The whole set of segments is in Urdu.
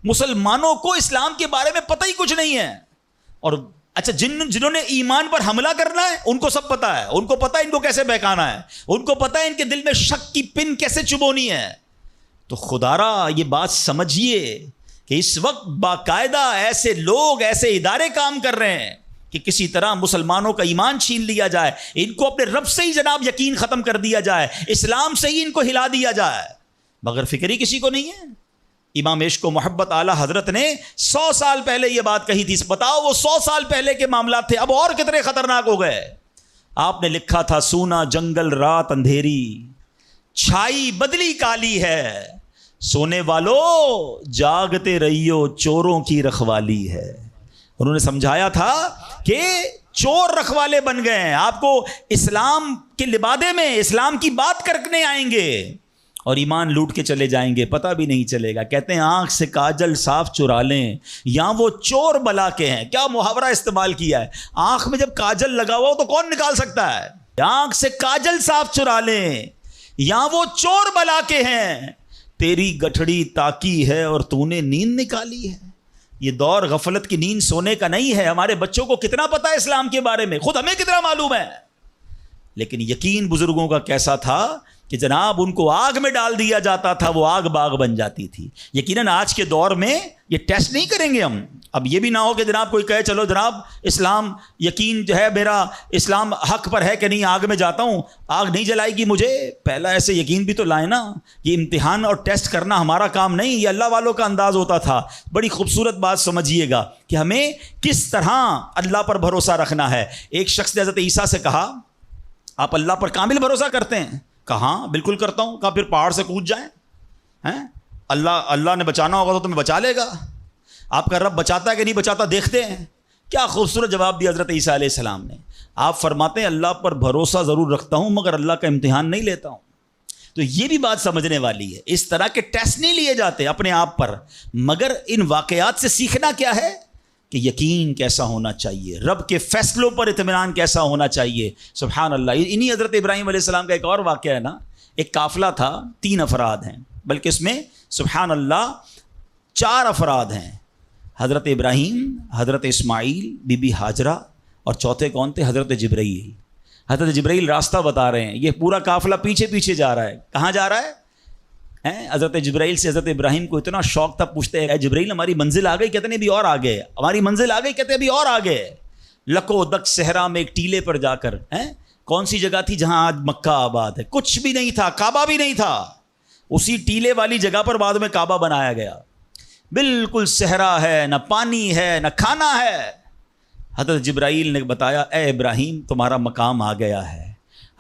مسلمانوں کو اسلام کے بارے میں پتہ ہی کچھ نہیں ہے. اور اچھا جنہوں نے ایمان پر حملہ کرنا ہے ان کو سب پتا ہے, ان کو پتا ہے ان کو کیسے بہکانا ہے, ان کو پتا ہے ان کے دل میں شک کی پن کیسے چبونی ہے. تو خدارا یہ بات سمجھیے کہ اس وقت باقاعدہ ایسے لوگ, ایسے ادارے کام کر رہے ہیں کہ کسی طرح مسلمانوں کا ایمان چھین لیا جائے, ان کو اپنے رب سے ہی جناب یقین ختم کر دیا جائے, اسلام سے ہی ان کو ہلا دیا جائے, مگر فکر ہی کسی کو نہیں ہے. امام عشق و محبت اعلیٰ حضرت نے 100 سال پہلے یہ بات کہی تھی. بتاؤ وہ 100 سال پہلے کے معاملات تھے, اب اور کتنے خطرناک ہو گئے. آپ نے لکھا تھا سونا جنگل رات اندھیری, چھائی بدلی کالی ہے, سونے والو جاگتے رہیو چوروں کی رکھوالی ہے. انہوں نے سمجھایا تھا کہ چور رکھوالے بن گئے ہیں, آپ کو اسلام کے لبادے میں اسلام کی بات کرنے آئیں گے اور ایمان لوٹ کے چلے جائیں گے, پتہ بھی نہیں چلے گا. کہتے ہیں آنکھ سے کاجل صاف چرا لیں یا وہ چور بلا کے ہیں. کیا محاورہ استعمال کیا ہے, آنکھ میں جب کاجل لگا ہوا ہو تو کون نکال سکتا ہے. آنکھ سے کاجل صاف چرا لیں یا وہ چور بلا کے ہیں, تیری گٹھڑی تاکی ہے اور تو نے نیند نکالی ہے. یہ دور غفلت کی نیند سونے کا نہیں ہے. ہمارے بچوں کو کتنا پتا ہے اسلام کے بارے میں, خود ہمیں کتنا معلوم ہے, لیکن یقین بزرگوں کا کیسا تھا کہ جناب ان کو آگ میں ڈال دیا جاتا تھا, وہ آگ باغ بن جاتی تھی. یقیناً آج کے دور میں یہ ٹیسٹ نہیں کریں گے ہم. اب یہ بھی نہ ہو کہ جناب کوئی کہے چلو جناب اسلام یقین جو ہے میرا اسلام حق پر ہے کہ نہیں, آگ میں جاتا ہوں آگ نہیں جلائے گی مجھے. پہلا ایسے یقین بھی تو لائیں نا. یہ امتحان اور ٹیسٹ کرنا ہمارا کام نہیں, یہ اللہ والوں کا انداز ہوتا تھا. بڑی خوبصورت بات سمجھیے گا کہ ہمیں کس طرح اللہ پر بھروسہ رکھنا ہے. ایک شخص نے حضرت عیسیٰ سے کہا آپ اللہ پر کامل بھروسہ کرتے ہیں؟ کہاں بالکل کرتا ہوں. کہا پھر پہاڑ سے کود جائیں, اللہ نے بچانا ہوگا تو تمہیں بچا لے گا. آپ کا رب بچاتا ہے کہ نہیں بچاتا دیکھتے ہیں. کیا خوبصورت جواب دیا حضرت عیسیٰ علیہ السلام نے. آپ فرماتے ہیں اللہ پر بھروسہ ضرور رکھتا ہوں مگر اللہ کا امتحان نہیں لیتا ہوں. تو یہ بھی بات سمجھنے والی ہے. اس طرح کے ٹیسٹ نہیں لیے جاتے اپنے آپ پر, مگر ان واقعات سے سیکھنا کیا ہے کہ یقین کیسا ہونا چاہیے, رب کے فیصلوں پر اطمینان کیسا ہونا چاہیے. سبحان اللہ. انہی حضرت ابراہیم علیہ السلام کا ایک اور واقعہ ہے نا. ایک قافلہ تھا, 3 افراد ہیں, بلکہ اس میں سبحان اللہ 4 افراد ہیں. حضرت ابراہیم, حضرت اسماعیل, بی بی ہاجرہ, اور چوتھے کون تھے؟ حضرت جبرائیل. حضرت جبرائیل راستہ بتا رہے ہیں. یہ پورا قافلہ پیچھے پیچھے جا رہا ہے. کہاں جا رہا ہے؟ حضرت جبرائیل سے حضرت ابراہیم کو اتنا شوق تھا, پوچھتے ہیں اے جبرائیل ہماری منزل آ گئی؟ کہتے ہیں بھی اور آگے. ہماری منزل آ گئی؟ کہتے ہیں بھی اور آگے. لکو دک صحرا میں ایک ٹیلے پر جا کر, کون سی جگہ تھی جہاں آج مکہ آباد ہے؟ کچھ بھی نہیں تھا, کعبہ بھی نہیں تھا. اسی ٹیلے والی جگہ پر بعد میں کعبہ بنایا گیا. بالکل صحرا ہے, نہ پانی ہے نہ کھانا ہے. حضرت جبرائیل نے بتایا اے ابراہیم تمہارا مقام آ گیا ہے.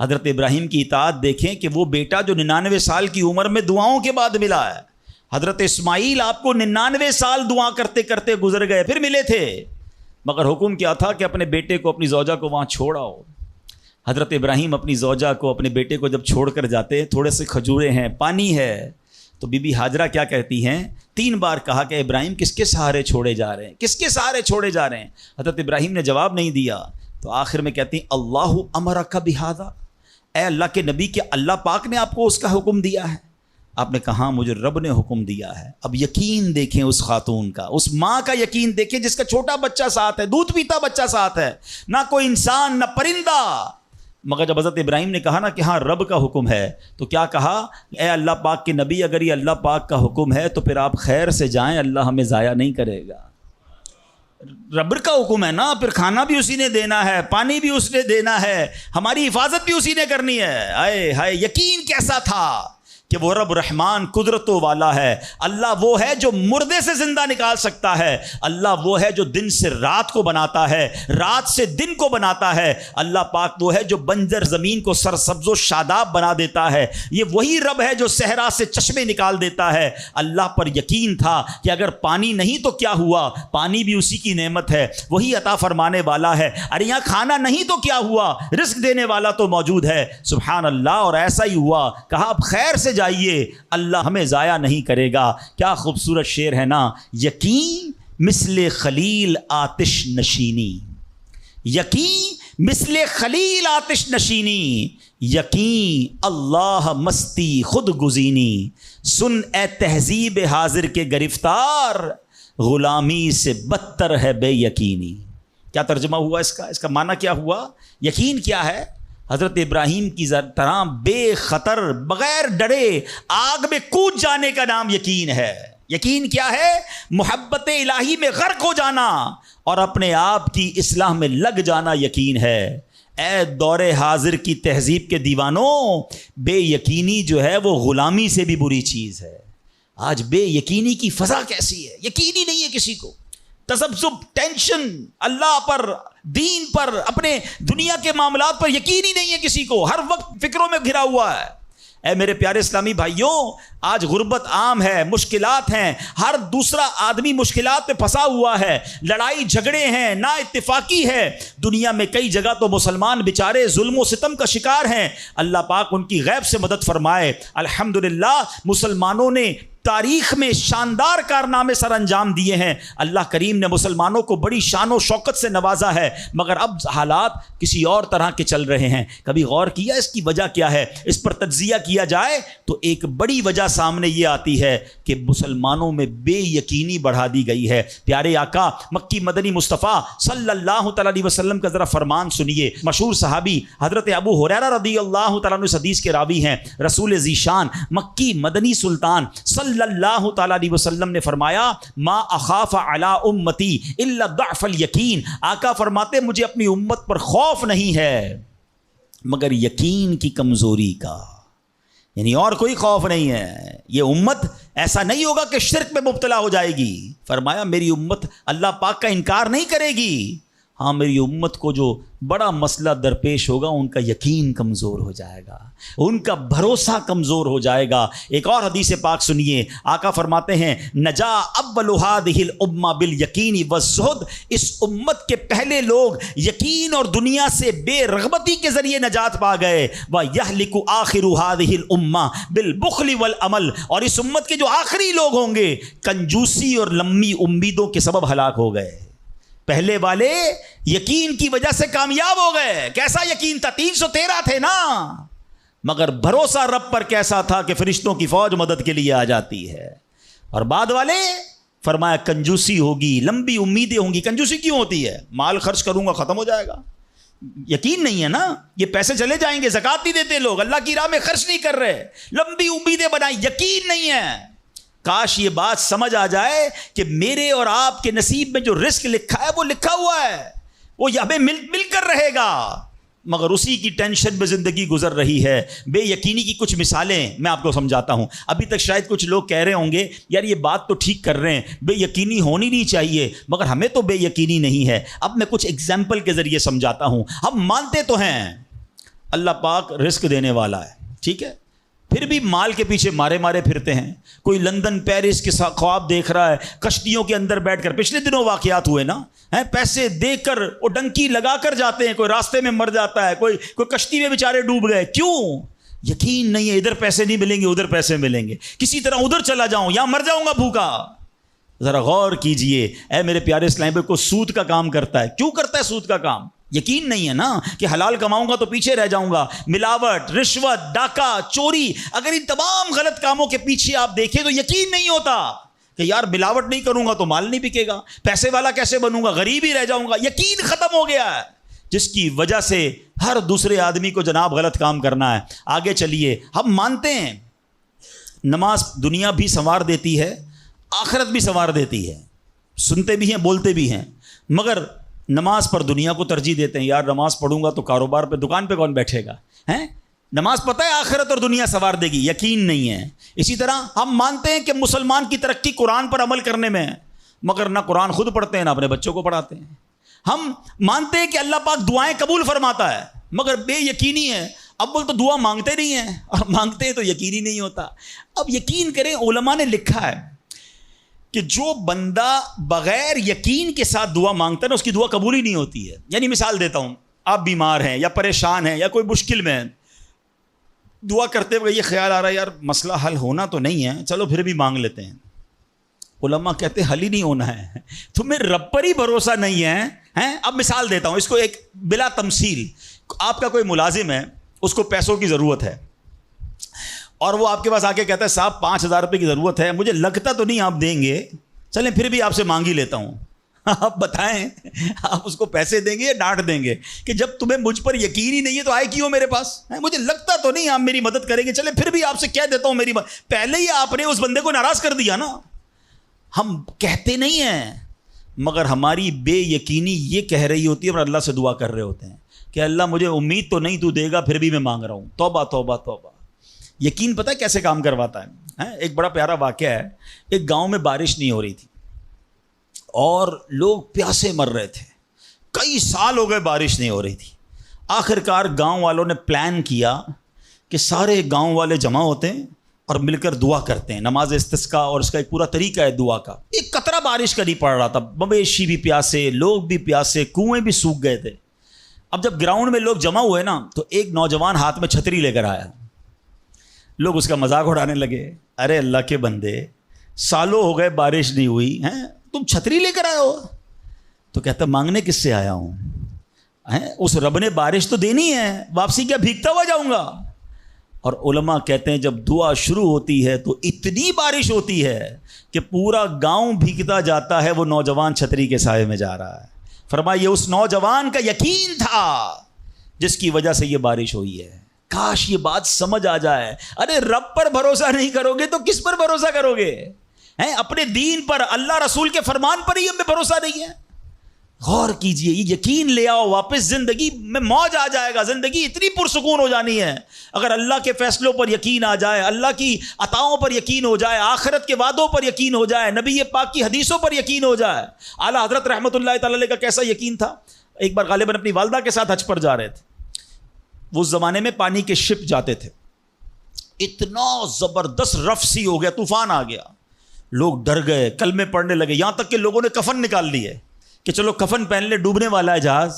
حضرت ابراہیم کی اطاعت دیکھیں کہ وہ بیٹا جو 99 سال کی عمر میں دعاؤں کے بعد ملا ہے. حضرت اسماعیل آپ کو 99 سال دعا کرتے کرتے گزر گئے, پھر ملے تھے, مگر حکم کیا تھا کہ اپنے بیٹے کو, اپنی زوجہ کو وہاں چھوڑ آؤ. حضرت ابراہیم اپنی زوجہ کو, اپنے بیٹے کو جب چھوڑ کر جاتے, تھوڑے سے کھجورے ہیں, پانی ہے, تو بی بی ہاجرہ کیا کہتی ہیں؟ 3 بار کہا کہ ابراہیم کس کے سہارے چھوڑے جا رہے ہیں, کس کے سہارے چھوڑے جا رہے ہیں؟ حضرت ابراہیم نے جواب نہیں دیا. تو آخر میں کہتی ہیں اللہ امرک بہذا, اے اللہ کے نبی کہ اللہ پاک نے آپ کو اس کا حکم دیا ہے؟ آپ نے کہا مجھے رب نے حکم دیا ہے. اب یقین دیکھیں اس خاتون کا, اس ماں کا یقین دیکھیں جس کا چھوٹا بچہ ساتھ ہے, دودھ پیتا بچہ ساتھ ہے, نہ کوئی انسان نہ پرندہ. مگر جب حضرت ابراہیم نے کہا نا کہ ہاں رب کا حکم ہے, تو کیا کہا؟ اے اللہ پاک کے نبی اگر یہ اللہ پاک کا حکم ہے تو پھر آپ خیر سے جائیں, اللہ ہمیں ضائع نہیں کرے گا. رب کا حکم ہے نا, پھر کھانا بھی اسی نے دینا ہے, پانی بھی اس نے دینا ہے, ہماری حفاظت بھی اسی نے کرنی ہے. آئے ہائے یقین کیسا تھا کہ وہ رب رحمان قدرتوں والا ہے. اللہ وہ ہے جو مردے سے زندہ نکال سکتا ہے. اللہ وہ ہے جو دن سے رات کو بناتا ہے, رات سے دن کو بناتا ہے. اللہ پاک وہ ہے جو بنجر زمین کو سرسبز و شاداب بنا دیتا ہے. یہ وہی رب ہے جو صحرا سے چشمے نکال دیتا ہے. اللہ پر یقین تھا کہ اگر پانی نہیں تو کیا ہوا, پانی بھی اسی کی نعمت ہے, وہی عطا فرمانے والا ہے. ارے یہاں کھانا نہیں تو کیا ہوا, رزق دینے والا تو موجود ہے. سبحان اللہ. اور ایسا ہی ہوا, کہا اب خیر سے جائیے, اللہ ہمیں ضائع نہیں کرے گا. کیا خوبصورت شعر ہے نا, یقین مثل خلیل آتش نشینی, یقین مثل خلیل آتش نشینی، یقین اللہ مستی خود گزینی، سن اے تہذیب حاضر کے گرفتار، غلامی سے بدتر ہے بے یقینی۔ کیا ترجمہ ہوا اس کا معنی کیا ہوا؟ یقین کیا ہے؟ حضرت ابراہیم کی طرح بے خطر بغیر ڈرے آگ میں کود جانے کا نام یقین ہے۔ یقین کیا ہے؟ محبت الہی میں غرق ہو جانا اور اپنے آپ کی اصلاح میں لگ جانا یقین ہے۔ اے دور حاضر کی تہذیب کے دیوانوں، بے یقینی جو ہے وہ غلامی سے بھی بری چیز ہے۔ آج بے یقینی کی فضا کیسی ہے؟ یقین ہی نہیں ہے کسی کو، تذبذب، ٹینشن، اللہ پر، دین پر، اپنے دنیا کے معاملات پر یقین ہی نہیں ہے کسی کو، ہر وقت فکروں میں گھرا ہوا ہے۔ اے میرے پیارے اسلامی بھائیوں، آج غربت عام ہے، مشکلات ہیں، ہر دوسرا آدمی مشکلات پہ پھنسا ہوا ہے، لڑائی جھگڑے ہیں، نا اتفاقی ہے، دنیا میں کئی جگہ تو مسلمان بیچارے ظلم و ستم کا شکار ہیں۔ اللہ پاک ان کی غیب سے مدد فرمائے۔ الحمدللہ مسلمانوں نے تاریخ میں شاندار کارنامے سر انجام دیے ہیں، اللہ کریم نے مسلمانوں کو بڑی شان و شوکت سے نوازا ہے، مگر اب حالات کسی اور طرح کے چل رہے ہیں۔ کبھی غور کیا اس کی وجہ کیا ہے؟ اس پر تجزیہ کیا جائے تو ایک بڑی وجہ سامنے یہ آتی ہے کہ مسلمانوں میں بے یقینی بڑھا دی گئی ہے۔ پیارے آقا مکی مدنی مصطفیٰ صلی اللہ تعالی علیہ وسلم کا ذرا فرمان سنیے۔ مشہور صحابی حضرت ابو ہریرہ رضی اللہ تعالیٰ عنہ اس حدیث کے راوی ہیں، رسول ذیشان مکی مدنی سلطان صلی اللہ تعالیٰ علیہ وسلم نے فرمایا، ما اخاف علی امتی الا ضعف الیقین۔ آقا فرماتے مجھے اپنی امت پر خوف نہیں ہے مگر یقین کی کمزوری کا، یعنی اور کوئی خوف نہیں ہے۔ یہ امت ایسا نہیں ہوگا کہ شرک میں مبتلا ہو جائے گی، فرمایا میری امت اللہ پاک کا انکار نہیں کرے گی، ہاں میری امت کو جو بڑا مسئلہ درپیش ہوگا ان کا یقین کمزور ہو جائے گا، ان کا بھروسہ کمزور ہو جائے گا۔ ایک اور حدیث پاک سنیے، آقا فرماتے ہیں نجا اول هذه الامه بالیقین والزہد، اس امت کے پہلے لوگ یقین اور دنیا سے بے رغبتی کے ذریعے نجات پا گئے، ویہلک آخر هذه الامه بالبخل والعمل، اور اس امت کے جو آخری لوگ ہوں گے کنجوسی اور لمبی امیدوں کے سبب ہلاک ہو گئے۔ پہلے والے یقین کی وجہ سے کامیاب ہو گئے۔ کیسا یقین تھا؟ 313 تھے نا، مگر بھروسہ رب پر کیسا تھا کہ فرشتوں کی فوج مدد کے لیے آ جاتی ہے۔ اور بعد والے فرمایا کنجوسی ہوگی، لمبی امیدیں ہوں گی۔ کنجوسی کیوں ہوتی ہے؟ مال خرچ کروں گا ختم ہو جائے گا، یقین نہیں ہے نا، یہ پیسے چلے جائیں گے، زکوٰۃ نہیں دیتے لوگ، اللہ کی راہ میں خرچ نہیں کر رہے، لمبی امیدیں بنائی، یقین نہیں ہے۔ کاش یہ بات سمجھ آ جائے کہ میرے اور آپ کے نصیب میں جو رزق لکھا ہے وہ لکھا ہوا ہے، وہ ہمیں مل کر رہے گا، مگر اسی کی ٹینشن میں زندگی گزر رہی ہے۔ بے یقینی کی کچھ مثالیں میں آپ کو سمجھاتا ہوں۔ ابھی تک شاید کچھ لوگ کہہ رہے ہوں گے یار یہ بات تو ٹھیک کر رہے ہیں، بے یقینی ہونی نہیں چاہیے، مگر ہمیں تو بے یقینی نہیں ہے۔ اب میں کچھ ایگزامپل کے ذریعے سمجھاتا ہوں۔ ہم مانتے تو ہیں اللہ پاک رزق دینے والا ہے، ٹھیک ہے، پھر بھی مال کے پیچھے مارے پھرتے ہیں۔ کوئی لندن پیرس کے خواب دیکھ رہا ہے، کشتیوں کے اندر بیٹھ کر، پچھلے دنوں واقعات ہوئے نا، پیسے دے کر وہ ڈنکی لگا کر جاتے ہیں، کوئی راستے میں مر جاتا ہے، کوئی کشتی میں بیچارے ڈوب گئے۔ کیوں؟ یقین نہیں ہے ادھر پیسے نہیں ملیں گے ادھر پیسے ملیں گے، کسی طرح ادھر چلا جاؤں یا مر جاؤں گا بھوکا۔ ذرا غور کیجئے، اے میرے پیارے اسلام بھائی، کو سود کا کام کرتا ہے، کیوں کرتا ہے سود کا کام؟ یقین نہیں ہے نا کہ حلال کماؤں گا تو پیچھے رہ جاؤں گا۔ ملاوٹ، رشوت، ڈاکہ، چوری، اگر ان تمام غلط کاموں کے پیچھے آپ دیکھیں تو یقین نہیں ہوتا کہ یار ملاوٹ نہیں کروں گا تو مال نہیں بکے گا، پیسے والا کیسے بنوں گا، غریب ہی رہ جاؤں گا۔ یقین ختم ہو گیا ہے، جس کی وجہ سے ہر دوسرے آدمی کو جناب غلط کام کرنا ہے۔ آگے چلیے، ہم مانتے ہیں نماز دنیا بھی سنوار دیتی ہے، آخرت بھی سنوار دیتی ہے، سنتے بھی ہیں بولتے بھی ہیں، مگر نماز پر دنیا کو ترجیح دیتے ہیں۔ یار نماز پڑھوں گا تو کاروبار پہ، دکان پہ کون بیٹھے گا؟ نماز پتہ ہے آخرت اور دنیا سنوار دے گی، یقین نہیں ہے۔ اسی طرح ہم مانتے ہیں کہ مسلمان کی ترقی قرآن پر عمل کرنے میں ہے، مگر نہ قرآن خود پڑھتے ہیں نہ اپنے بچوں کو پڑھاتے ہیں۔ ہم مانتے ہیں کہ اللہ پاک دعائیں قبول فرماتا ہے، مگر بے یقینی ہے، اول تو دعا مانگتے نہیں ہیں اور مانگتے ہیں تو یقین ہی نہیں ہوتا۔ اب یقین کریں، علماء نے لکھا ہے کہ جو بندہ بغیر یقین کے ساتھ دعا مانگتا ہے نا، اس کی دعا قبول ہی نہیں ہوتی ہے۔ یعنی مثال دیتا ہوں، آپ بیمار ہیں یا پریشان ہیں یا کوئی مشکل میں ہیں، دعا کرتے ہوئے یہ خیال آ رہا ہے یار مسئلہ حل ہونا تو نہیں ہے، چلو پھر بھی مانگ لیتے ہیں، علماء کہتے ہیں حل ہی نہیں ہونا ہے، تمہیں رب پر ہی بھروسہ نہیں ہے. اب مثال دیتا ہوں اس کو ایک بلا تمثیل. آپ کا کوئی ملازم ہے، اس کو پیسوں کی ضرورت ہے، اور وہ آپ کے پاس آ کے کہتا ہے صاحب 5,000 روپے کی ضرورت ہے، مجھے لگتا تو نہیں آپ دیں گے، چلیں پھر بھی آپ سے مانگ ہی لیتا ہوں. آپ بتائیں آپ اس کو پیسے دیں گے یا ڈانٹ دیں گے کہ جب تمہیں مجھ پر یقین ہی نہیں ہے تو آئے کیوں میرے پاس؟ مجھے لگتا تو نہیں آپ میری مدد کریں گے، چلے پھر بھی آپ سے کہہ دیتا ہوں میری پہلے ہی آپ نے اس بندے کو ناراض کر دیا نا. ہم کہتے نہیں ہیں مگر ہماری بے یقینی یہ کہہ رہی ہوتی ہے اور اللہ سے دعا کر رہے ہوتے ہیں کہ اللہ مجھے امید تو نہیں تو دے گا، پھر بھی میں مانگ رہا ہوں. توبہ توبہ توبہ. یقین پتہ ہے کیسے کام کرواتا ہے؟ ایک بڑا پیارا واقعہ ہے. ایک گاؤں میں بارش نہیں ہو رہی تھی اور لوگ پیاسے مر رہے تھے، کئی سال ہو گئے بارش نہیں ہو رہی تھی. آخر کار گاؤں والوں نے پلان کیا کہ سارے گاؤں والے جمع ہوتے ہیں اور مل کر دعا کرتے ہیں، نماز استسقاء، اور اس کا ایک پورا طریقہ ہے دعا کا. ایک قطرہ بارش کا نہیں پڑ رہا تھا، مویشی بھی پیاسے، لوگ بھی پیاسے، کنویں بھی سوکھ گئے تھے. اب جب گراؤنڈ میں لوگ جمع ہوئے نا تو ایک نوجوان ہاتھ میں چھتری لے کر آیا. لوگ اس کا مذاق اڑانے لگے، ارے اللہ کے بندے سالوں ہو گئے بارش نہیں ہوئی ہیں، تم چھتری لے کر آئے ہو؟ تو کہتا مانگنے کس سے آیا ہوں؟ اس رب نے بارش تو دینی ہے، واپسی کیا بھیگتا ہوا جاؤں گا؟ اور علماء کہتے ہیں جب دعا شروع ہوتی ہے تو اتنی بارش ہوتی ہے کہ پورا گاؤں بھیگتا جاتا ہے، وہ نوجوان چھتری کے سائے میں جا رہا ہے. فرمایا یہ اس نوجوان کا یقین تھا جس کی وجہ سے یہ بارش ہوئی ہے. کاش یہ بات سمجھ آ جائے. ارے رب پر بھروسہ نہیں کرو گے تو کس پر بھروسہ کرو گے؟ اپنے دین پر، اللہ رسول کے فرمان پر ہی ہمیں بھروسہ نہیں ہے. غور کیجئے، یہ یقین لے آؤ واپس، زندگی میں موج آ جائے گا. زندگی اتنی پرسکون ہو جانی ہے اگر اللہ کے فیصلوں پر یقین آ جائے، اللہ کی عطاؤں پر یقین ہو جائے، آخرت کے وعدوں پر یقین ہو جائے، نبی پاک کی حدیثوں پر یقین ہو جائے. اعلیٰ حضرت رحمۃ اللہ تعالی علیہ کا کیسا یقین تھا. ایک بار غالباً اپنی والدہ کے ساتھ حج پر جا رہے تھے. وہ اس زمانے میں پانی کے شپ جاتے تھے. اتنا زبردست رف سی ہو گیا، طوفان آ گیا، لوگ ڈر گئے، کلمے پڑھنے لگے، یہاں تک کہ لوگوں نے کفن نکال لیے کہ چلو کفن پہن لے، ڈوبنے والا ہے جہاز.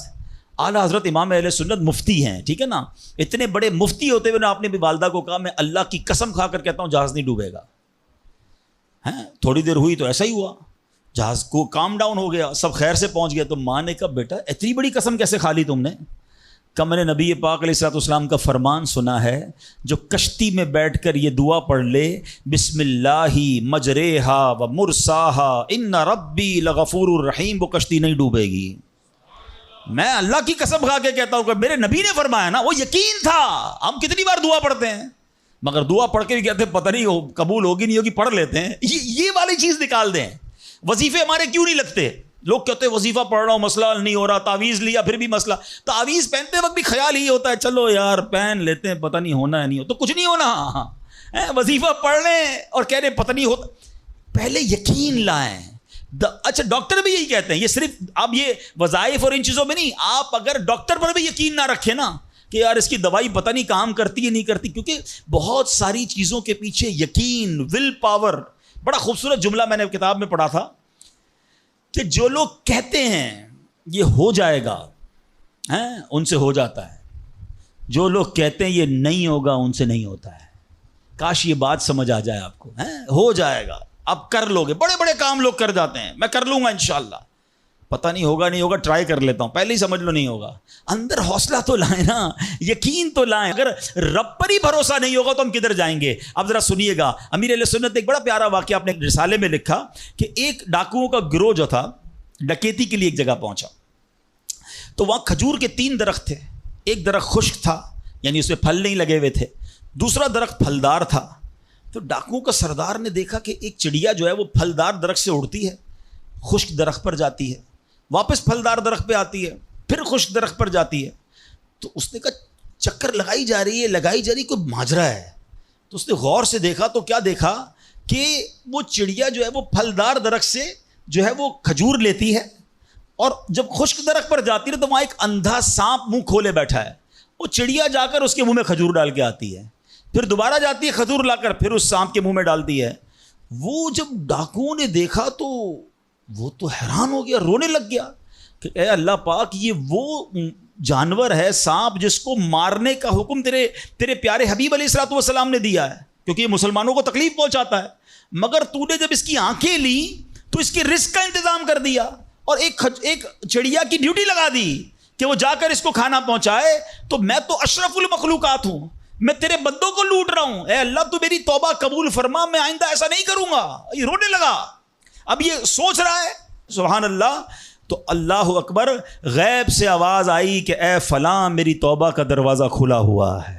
اعلیٰ حضرت امام اہل سنت مفتی ہیں، ٹھیک ہے نا، اتنے بڑے مفتی ہوتے ہوئے آپ نے بھی والدہ کو کہا میں اللہ کی قسم کھا کر کہتا ہوں جہاز نہیں ڈوبے گا. تھوڑی دیر ہوئی تو ایسا ہی ہوا، جہاز کو کام ڈاؤن ہو گیا، سب خیر سے پہنچ گیا. تو ماں نے کہا بیٹا اتنی بڑی قسم کیسے کھا لی تم نے؟ کہ میں نے نبی پاک علیہ الصلوۃ والسلام کا فرمان سنا ہے جو کشتی میں بیٹھ کر یہ دعا پڑھ لے، بسم اللہ مجریہا و مرساہا ان ربی لغفور الرحیم، وہ کشتی نہیں ڈوبے گی. میں اللہ کی قسم کھا کے کہتا ہوں کہ میرے نبی نے فرمایا نا، وہ یقین تھا. ہم کتنی بار دعا پڑھتے ہیں مگر دعا پڑھ کے بھی کہتے ہیں پتہ نہیں قبول ہوگی نہیں ہوگی، پڑھ لیتے ہیں. یہ والی چیز نکال دیں. وظیفے ہمارے کیوں نہیں لگتے؟ لوگ کہتے ہیں وظیفہ پڑھ رہا ہوں مسئلہ نہیں ہو رہا، تعویذ لیا پھر بھی مسئلہ. تعویذ پہنتے وقت بھی خیال ہی ہوتا ہے چلو یار پہن لیتے ہیں، پتہ نہیں ہونا ہے نہیں ہو تو کچھ نہیں ہونا. وظیفہ پڑھ لیں اور کہہ رہے پتہ نہیں ہوتا. پہلے یقین لائیں. اچھا ڈاکٹر بھی یہی کہتے ہیں، یہ صرف اب یہ وظائف اور ان چیزوں میں نہیں، آپ اگر ڈاکٹر پر بھی یقین نہ رکھیں نا کہ یار اس کی دوائی پتہ نہیں کام کرتی ہے نہیں کرتی، کیونکہ بہت ساری چیزوں کے پیچھے یقین، ول پاور. بڑا خوبصورت جملہ میں نے کتاب میں پڑھا تھا کہ جو لوگ کہتے ہیں یہ ہو جائے گا ان سے ہو جاتا ہے، جو لوگ کہتے ہیں یہ نہیں ہوگا ان سے نہیں ہوتا ہے. کاش یہ بات سمجھ آ جائے آپ کو. ہو جائے گا، اب کر لو گے. بڑے بڑے کام لوگ کر جاتے ہیں، میں کر لوں گا انشاءاللہ، پتہ نہیں ہوگا نہیں ہوگا، ٹرائی کر لیتا ہوں، پہلے ہی سمجھ لو نہیں ہوگا. اندر حوصلہ تو لائیں نا، یقین تو لائیں. اگر رب پر ہی بھروسہ نہیں ہوگا تو ہم کدھر جائیں گے؟ اب ذرا سنیے گا، امیر اہل سنت ایک بڑا پیارا واقعہ اپنے رسالے میں لکھا کہ ایک ڈاکوؤں کا گروہ جو تھا ڈکیتی کے لیے ایک جگہ پہنچا تو وہاں کھجور کے 3 درخت تھے. ایک درخت خشک تھا یعنی اس میں پھل نہیں لگے ہوئے تھے، دوسرا درخت پھلدار تھا. تو ڈاکوؤں کا سردار نے دیکھا کہ ایک چڑیا جو ہے وہ پھلدار درخت سے اڑتی ہے، خشک درخت پر جاتی ہے، واپس پھلدار درخت پہ آتی ہے، پھر خشک درخت پر جاتی ہے. تو اس نے کہا چکر لگائی جا رہی ہے، کوئی ماجرا ہے. تو اس نے غور سے دیکھا تو کیا دیکھا کہ وہ چڑیا جو ہے وہ پھلدار درخت سے جو ہے وہ کھجور لیتی ہے، اور جب خشک درخت پر جاتی ہے تو وہاں ایک اندھا سانپ منہ کھولے بیٹھا ہے. وہ چڑیا جا کر اس کے منہ میں کھجور ڈال کے آتی ہے، پھر دوبارہ جاتی ہے کھجور لا کر پھر اس سانپ کے منہ میں ڈالتی ہے. وہ جب ڈاکوؤں نے دیکھا تو وہ تو حیران ہو گیا، رونے لگ گیا کہ اے اللہ پاک، یہ وہ جانور ہے سانپ جس کو مارنے کا حکم تیرے پیارے حبیب علیہ الصلوۃ والسلام نے دیا ہے، کیونکہ یہ مسلمانوں کو تکلیف پہنچاتا ہے. مگر تو نے جب اس کی آنکھیں لی تو اس کے رزق کا انتظام کر دیا اور ایک چڑیا کی ڈیوٹی لگا دی کہ وہ جا کر اس کو کھانا پہنچائے. تو میں تو اشرف المخلوقات ہوں, میں تیرے بندوں کو لوٹ رہا ہوں, اے اللہ تو میری توبہ قبول فرما, میں آئندہ ایسا نہیں کروں گا. یہ رونے لگا. اب یہ سوچ رہا ہے, سبحان اللہ. تو اللہ اکبر, غیب سے آواز آئی کہ اے فلاں میری توبہ کا دروازہ کھلا ہوا ہے.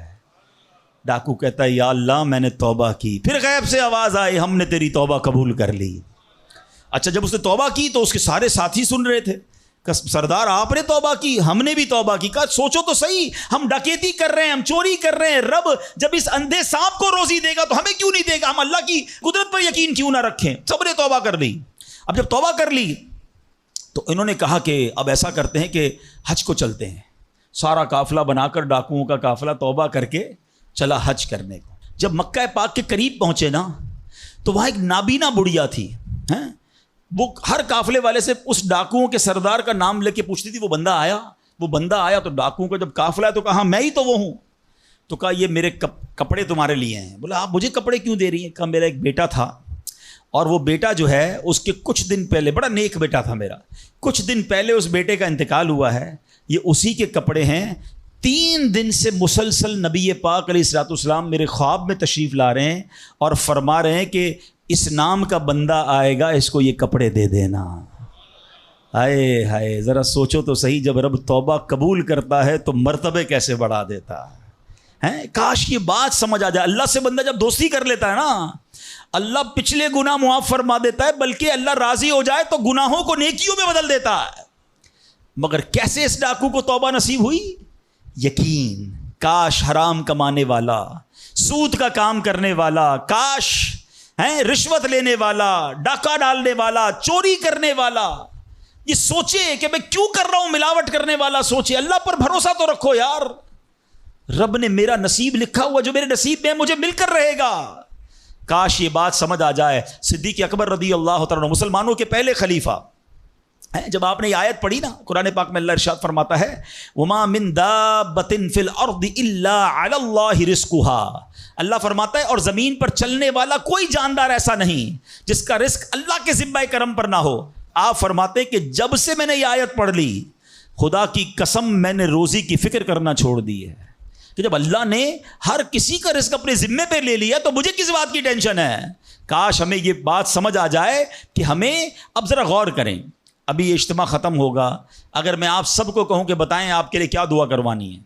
ڈاکو کہتا ہے یا اللہ میں نے توبہ کی. پھر غیب سے آواز آئی ہم نے تیری توبہ قبول کر لی. اچھا جب اس نے توبہ کی تو اس کے سارے ساتھی سن رہے تھے, سردار آپ نے توبہ کی, ہم نے بھی توبہ کی. کہا سوچو تو صحیح, ہم ڈکیتی کر رہے ہیں, ہم چوری کر رہے ہیں, رب جب اس اندھے سانپ کو روزی دے گا تو ہمیں کیوں نہیں دے گا؟ ہم اللہ کی قدرت پر یقین کیوں نہ رکھیں؟ سب نے توبہ کر لی. اب جب توبہ کر لی تو انہوں نے کہا کہ اب ایسا کرتے ہیں کہ حج کو چلتے ہیں. سارا قافلہ بنا کر, ڈاکوؤں کا قافلہ توبہ کر کے چلا حج کرنے کو. جب مکہ پاک کے قریب پہنچے نا تو وہاں ایک نابینا بڑھیا تھی. وہ ہر قافلے والے سے اس ڈاکوؤں کے سردار کا نام لے کے پوچھتی تھی. وہ بندہ آیا تو ڈاکوؤں کا جب قافلہ ہے تو کہا میں ہی تو وہ ہوں. تو کہا یہ میرے کپڑے تمہارے لیے ہیں. بولا آپ مجھے کپڑے کیوں دے رہی ہیں؟ کہا میرا ایک بیٹا تھا اور وہ بیٹا جو ہے اس کے کچھ دن پہلے, بڑا نیک بیٹا تھا میرا, کچھ دن پہلے اس بیٹے کا انتقال ہوا ہے. یہ اسی کے کپڑے ہیں. 3 دن سے مسلسل نبی پاک علیہ الصلوۃ والسلام میرے خواب میں تشریف لا رہے ہیں اور فرما رہے ہیں کہ اس نام کا بندہ آئے گا, اس کو یہ کپڑے دے دینا. ہائے ہائے, ذرا سوچو تو صحیح, جب رب توبہ قبول کرتا ہے تو مرتبے کیسے بڑھا دیتا ہے. کاش یہ بات سمجھ آ جائے. اللہ سے بندہ جب دوستی کر لیتا ہے نا, اللہ پچھلے گناہ معاف فرما دیتا ہے, بلکہ اللہ راضی ہو جائے تو گناہوں کو نیکیوں میں بدل دیتا ہے. مگر کیسے اس ڈاکو کو توبہ نصیب ہوئی؟ یقین. کاش حرام کمانے والا, سود کا کام کرنے والا, کاش رشوت لینے والا, ڈاکہ ڈالنے والا, چوری کرنے والا یہ سوچے کہ میں کیوں کر رہا ہوں, ملاوٹ کرنے والا سوچے. اللہ پر بھروسہ تو رکھو یار, رب نے میرا نصیب لکھا ہوا, جو میرے نصیب میں مجھے مل کر رہے گا. کاش یہ بات سمجھ آ جائے. صدیق اکبر رضی اللہ تعالیٰ عنہ, مسلمانوں کے پہلے خلیفہ, جب آپ نے یہ آیت پڑھی نا قرآن پاک میں, اللہ ارشاد فرماتا ہے وما من دابۃ فی الارض الا علی اللہ رزقها. اللہ فرماتا ہے اور زمین پر چلنے والا کوئی جاندار ایسا نہیں جس کا رزق اللہ کے ذمہ کرم پر نہ ہو. آپ فرماتے ہیں کہ جب سے میں نے یہ آیت پڑھ لی, خدا کی قسم میں نے روزی کی فکر کرنا چھوڑ دی ہے. کہ جب اللہ نے ہر کسی کا رزق اپنے ذمے پہ لے لیا تو مجھے کس بات کی ٹینشن ہے. کاش ہمیں یہ بات سمجھ آ جائے کہ ہمیں اب ذرا غور کریں. ابھی یہ اجتماع ختم ہوگا, اگر میں آپ سب کو کہوں کہ بتائیں آپ کے لیے کیا دعا کروانی ہے,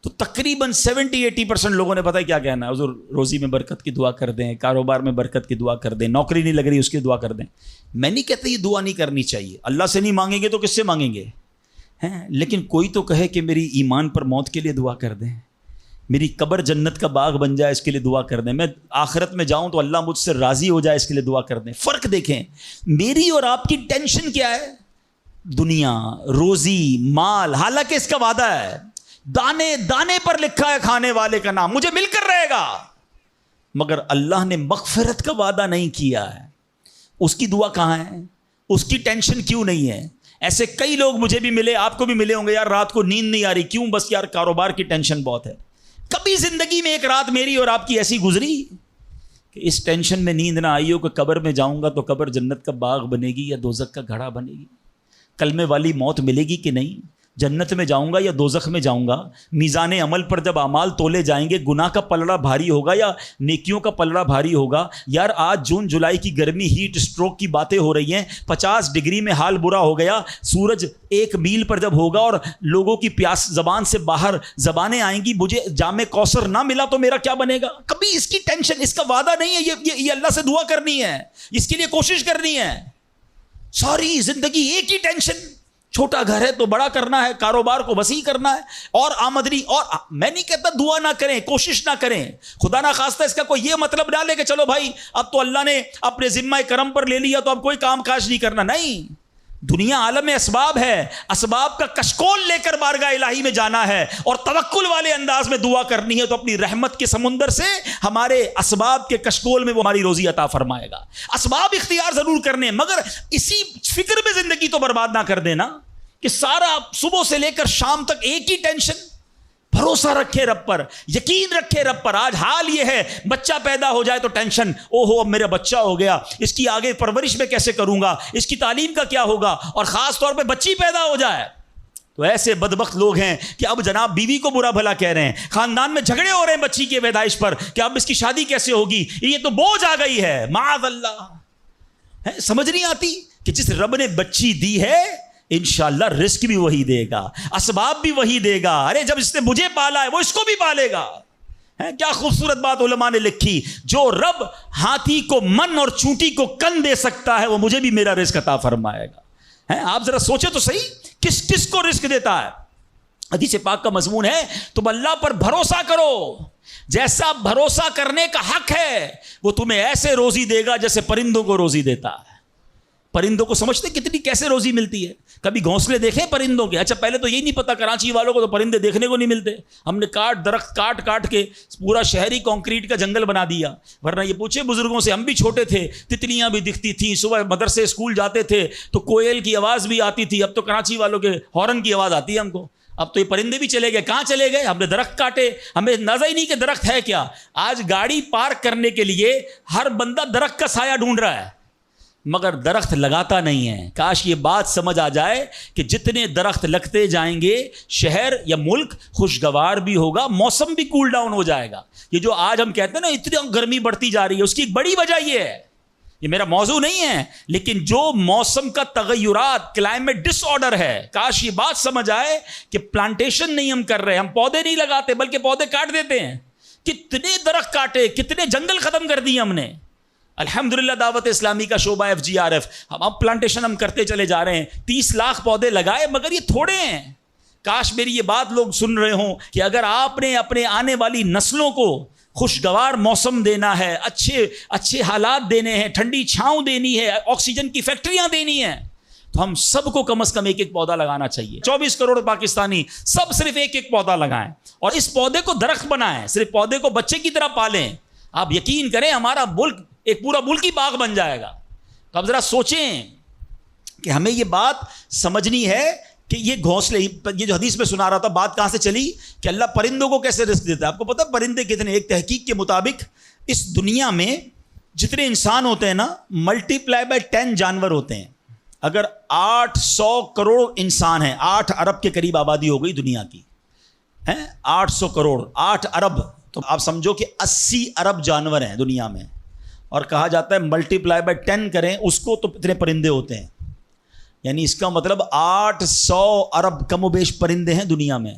تو تقریباً 70-80% لوگوں نے پتہ ہے کیا کہنا ہے, حضور روزی میں برکت کی دعا کر دیں, کاروبار میں برکت کی دعا کر دیں, نوکری نہیں لگ رہی اس کی دعا کر دیں. میں نہیں کہتا یہ دعا نہیں کرنی چاہیے, اللہ سے نہیں مانگیں گے تو کس سے مانگیں گے؟ لیکن کوئی تو کہے کہ میری ایمان پر موت کے لیے دعا کر دیں, میری قبر جنت کا باغ بن جائے اس کے لیے دعا کر دیں, میں آخرت میں جاؤں تو اللہ مجھ سے راضی ہو جائے اس کے لیے دعا کر دیں. فرق دیکھیں, میری اور آپ کی ٹینشن کیا ہے؟ دنیا, روزی, مال. حالانکہ اس کا وعدہ ہے, دانے دانے پر لکھا ہے کھانے والے کا نام, مجھے مل کر رہے گا. مگر اللہ نے مغفرت کا وعدہ نہیں کیا ہے. اس کی دعا کہاں ہے؟ اس کی ٹینشن کیوں نہیں ہے؟ ایسے کئی لوگ مجھے بھی ملے, آپ کو بھی ملے ہوں گے, یار رات کو نیند نہیں آ رہی, کیوں؟ بس یار کاروبار کی ٹینشن بہت ہے. کبھی زندگی میں ایک رات میری اور آپ کی ایسی گزری کہ اس ٹینشن میں نیند نہ آئی ہو کہ قبر میں جاؤں گا تو قبر جنت کا باغ بنے گی یا دوزخ کا گھڑا بنے گی؟ کلمے والی موت ملے گی کہ نہیں؟ جنت میں جاؤں گا یا دوزخ میں جاؤں گا؟ میزان عمل پر جب اعمال تولے جائیں گے, گناہ کا پلڑا بھاری ہوگا یا نیکیوں کا پلڑا بھاری ہوگا؟ یار آج جون جولائی کی گرمی, ہیٹ اسٹروک کی باتیں ہو رہی ہیں, 50 ڈگری میں حال برا ہو گیا. سورج 1 میل پر جب ہوگا اور لوگوں کی پیاس زبان سے باہر زبانیں آئیں گی, مجھے جام کوثر نہ ملا تو میرا کیا بنے گا؟ کبھی اس کی ٹینشن, اس کا وعدہ نہیں ہے. یہ اللہ سے دعا کرنی ہے, اس کے لیے کوشش کرنی ہے. ساری زندگی ایک ہی ٹینشن, چھوٹا گھر ہے تو بڑا کرنا ہے, کاروبار کو وسیع کرنا ہے, اور آمدنی. اور میں نہیں کہتا دعا نہ کریں, کوشش نہ کریں, خدا نہ خواستہ اس کا کوئی یہ مطلب ڈالے کہ چلو بھائی اب تو اللہ نے اپنے ذمہ کرم پر لے لیا تو اب کوئی کام کاج نہیں کرنا. نہیں, دنیا عالم اسباب ہے, اسباب کا کشکول لے کر بارگاہ الہی میں جانا ہے اور توکل والے انداز میں دعا کرنی ہے, تو اپنی رحمت کے سمندر سے ہمارے اسباب کے کشکول میں وہ ہماری روزی عطا فرمائے گا. اسباب اختیار ضرور کرنے, مگر اسی فکر میں زندگی تو برباد نہ کر دینا کہ سارا صبح سے لے کر شام تک ایک ہی ٹینشن. بھروسہ رکھے رب پر, یقین رکھے رب پر. آج حال یہ ہے بچہ پیدا ہو جائے تو ٹینشن, او ہو اب میرا بچہ ہو گیا, اس کی آگے پرورش میں کیسے کروں گا, اس کی تعلیم کا کیا ہوگا, اور خاص طور پہ بچی پیدا ہو جائے تو ایسے بدبخت لوگ ہیں کہ اب جناب بیوی کو برا بھلا کہہ رہے ہیں, خاندان میں جھگڑے ہو رہے ہیں بچی کی پیدائش پر کہ اب اس کی شادی کیسے ہوگی, یہ تو بوجھ آ گئی ہے. معاذ اللہ. سمجھ نہیں آتی کہ جس رب نے بچی دی ہے انشاءاللہ رزق بھی وہی دے گا, اسباب بھی وہی دے گا. ارے جب اس نے مجھے پالا ہے وہ اس کو بھی پالے گا. کیا خوبصورت بات علماء نے لکھی, جو رب ہاتھی کو من اور چونٹی کو کن دے سکتا ہے وہ مجھے بھی میرا رزق عطا فرمائے گا. آپ ذرا سوچے تو صحیح, کس کس کو رزق دیتا ہے. حدیث پاک کا مضمون ہے تم اللہ پر بھروسہ کرو, جیسا بھروسہ کرنے کا حق ہے وہ تمہیں ایسے روزی دے گا جیسے پرندوں کو روزی دیتا ہے. پرندوں کو سمجھتے کتنی کیسے روزی ملتی ہے, کبھی گھونسلے دیکھیں پرندوں کے. اچھا پہلے تو یہی نہیں پتا, کراچی والوں کو تو پرندے دیکھنے کو نہیں ملتے, ہم نے درخت کاٹ کے پورا شہری کنکریٹ کا جنگل بنا دیا. ورنہ یہ پوچھے بزرگوں سے, ہم بھی چھوٹے تھے تتلیاں بھی دکھتی تھیں, صبح مدرسے اسکول جاتے تھے تو کوئل کی آواز بھی آتی تھی, اب تو کراچی والوں کے ہارن کی آواز آتی ہے ہم کو. اب تو یہ پرندے بھی چلے گئے. کہاں چلے گئے, ہم نے درخت کاٹے, ہمیں اندازہ ہی نہیں کہ درخت ہے کیا. آج گاڑی پارک کرنے کے لیے ہر بندہ درخت کا سایہ ڈھونڈ رہا ہے مگر درخت لگاتا نہیں ہے. کاش یہ بات سمجھ آ جائے کہ جتنے درخت لگتے جائیں گے شہر یا ملک خوشگوار بھی ہوگا, موسم بھی کول ڈاؤن ہو جائے گا. یہ جو آج ہم کہتے ہیں نا اتنی گرمی بڑھتی جا رہی ہے, اس کی ایک بڑی وجہ یہ ہے, یہ میرا موضوع نہیں ہے, لیکن جو موسم کا تغیرات, کلائمیٹ ڈس آرڈر ہے. کاش یہ بات سمجھ آئے کہ پلانٹیشن نہیں ہم کر رہے, ہم پودے نہیں لگاتے بلکہ پودے کاٹ دیتے ہیں. کتنے درخت کاٹے, کتنے جنگل ختم کر دیے ہم نے. الحمدللہ دعوت اسلامی کا شعبہ FGRF, ہم اب پلانٹیشن ہم کرتے چلے جا رہے ہیں, 30 لاکھ پودے لگائے مگر یہ تھوڑے ہیں. کاش میری یہ بات لوگ سن رہے ہوں کہ اگر آپ نے اپنے آنے والی نسلوں کو خوشگوار موسم دینا ہے, اچھے حالات دینے ہیں, ٹھنڈی چھاؤں دینی ہے, آکسیجن کی فیکٹریاں دینی ہیں, تو ہم سب کو کم از کم ایک پودا لگانا چاہیے. 24 کروڑ پاکستانی سب صرف ایک پودا لگائیں اور اس پودے کو درخت بنائیں, صرف پودے کو بچے کی طرح پالیں. آپ یقین کریں ہمارا ملک ایک پورا ملکی باغ بن جائے گا. تو اب ذرا سوچیں کہ ہمیں یہ بات سمجھنی ہے کہ یہ گھونسلے, یہ جو حدیث میں سنا رہا تھا بات کہاں سے چلی کہ اللہ پرندوں کو کیسے رزق دیتا ہے. آپ کو پتہ پرندے کتنے, ایک تحقیق کے مطابق اس دنیا میں جتنے انسان ہوتے ہیں نا ملٹی پلائی بائی 10 جانور ہوتے ہیں. اگر 800 کروڑ انسان ہیں, 8 ارب کے قریب آبادی ہو گئی دنیا کی, 800 کروڑ 8 ارب, تو آپ سمجھو کہ 80 ارب جانور ہیں دنیا میں, اور کہا جاتا ہے ملٹی پلائی بائی 10 کریں اس کو تو اتنے پرندے ہوتے ہیں. یعنی اس کا مطلب 800 ارب کم و بیش پرندے ہیں دنیا میں.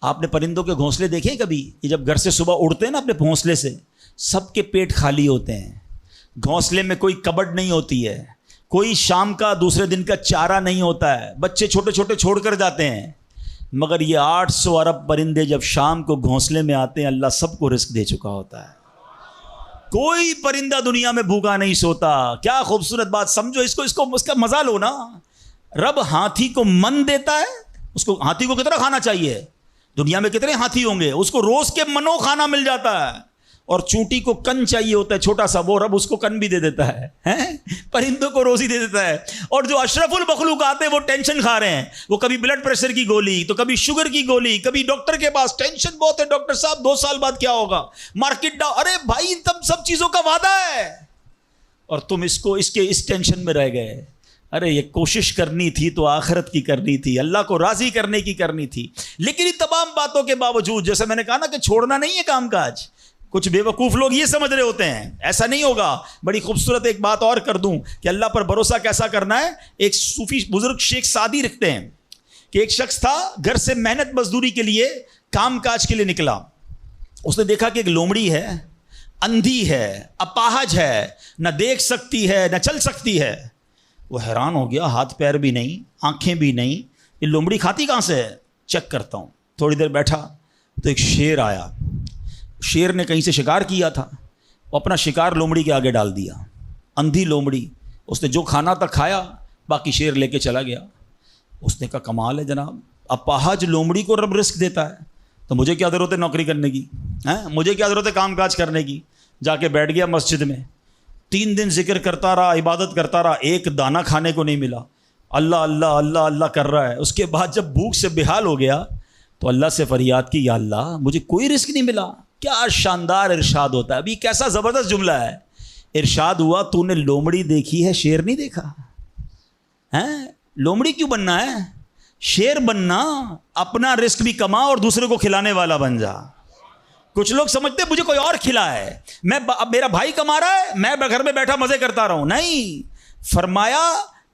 آپ نے پرندوں کے گھونسلے دیکھے کبھی؟ یہ جب گھر سے صبح اڑتے ہیں نا اپنے گھونسلے سے, سب کے پیٹ خالی ہوتے ہیں, گھونسلے میں کوئی کبڈ نہیں ہوتی ہے, کوئی شام کا دوسرے دن کا چارہ نہیں ہوتا ہے, بچے چھوٹے چھوٹے چھوڑ کر جاتے ہیں. مگر یہ 800 ارب پرندے جب شام کو گھونسلے میں آتے ہیں اللہ سب کو رزق دے چکا ہوتا ہے. کوئی پرندہ دنیا میں بھوکا نہیں سوتا. کیا خوبصورت بات, سمجھو اس کو اس کا مزہ لو نا. رب ہاتھی کو من دیتا ہے, اس کو ہاتھی کو کتنا کھانا چاہیے, دنیا میں کتنے ہاتھی ہوں گے, اس کو روز کے منو کھانا مل جاتا ہے. اور چونٹی کو کن چاہیے ہوتا ہے چھوٹا سا, وہ رب اس کو کن بھی دے دیتا ہے, پرندوں کو روزی دے دیتا ہے. اور جو اشرف المخلوقات ہیں وہ ٹینشن کھا رہے ہیں, وہ کبھی بلڈ پریشر کی گولی, تو کبھی شوگر کی گولی, کبھی ڈاکٹر کے پاس, ٹینشن بہت ہے ڈاکٹر صاحب 2 سال بعد کیا ہوگا, مارکیٹ ڈاؤن. ارے بھائی تم سب چیزوں کا وعدہ ہے اور تم اس ٹینشن میں رہ گئے. ارے یہ کوشش کرنی تھی تو آخرت کی کرنی تھی, اللہ کو راضی کرنے کی کرنی تھی. لیکن ان تمام باتوں کے باوجود جیسے میں نے کہا نا کہ چھوڑنا نہیں ہے کام کاج. کچھ بے وقوف لوگ یہ سمجھ رہے ہوتے ہیں ایسا نہیں ہوگا. بڑی خوبصورت ایک بات اور کر دوں کہ اللہ پر بھروسہ کیسا کرنا ہے. ایک صوفی بزرگ شیخ سعدی رکھتے ہیں کہ ایک شخص تھا گھر سے محنت مزدوری کے لیے کام کاج کے لیے نکلا. اس نے دیکھا کہ ایک لومڑی ہے, اندھی ہے, اپاہج ہے, نہ دیکھ سکتی ہے نہ چل سکتی ہے. وہ حیران ہو گیا, ہاتھ پیر بھی نہیں, آنکھیں بھی نہیں, یہ لومڑی کھاتی کہاں سے ہے, چیک کرتا ہوں. تھوڑی دیر بیٹھا تو ایک شیر آیا. شیر نے کہیں سے شکار کیا تھا, وہ اپنا شکار لومڑی کے آگے ڈال دیا. اندھی لومڑی, اس نے جو کھانا تھا کھایا, باقی شیر لے کے چلا گیا. اس نے کہا کمال ہے جناب, اپاہج لومڑی کو رب رزق دیتا ہے تو مجھے کیا ضرورت ہے نوکری کرنے کی, مجھے کیا ضرورت ہے کام کاج کرنے کی. جا کے بیٹھ گیا مسجد میں, 3 دن ذکر کرتا رہا, عبادت کرتا رہا, ایک دانہ کھانے کو نہیں ملا. اللہ اللہ اللہ اللہ کر رہا ہے. اس کے بعد جب بھوک سے بحال ہو گیا تو اللہ سے فریاد کی یا اللہ مجھے کوئی رزق نہیں ملا. کیا شاندار ارشاد ہوتا ہے. ابھی کیسا زبردست جملہ ہے. ارشاد ہوا تو نے لومڑی دیکھی ہے شیر نہیں دیکھا ہے. لومڑی کیوں بننا ہے, شیر بننا, اپنا رزق بھی کما اور دوسرے کو کھلانے والا بن جا. کچھ لوگ سمجھتے مجھے کوئی اور کھلا ہے, میرا بھائی کما رہا ہے میں گھر میں بیٹھا مزے کرتا رہا ہوں. نہیں, فرمایا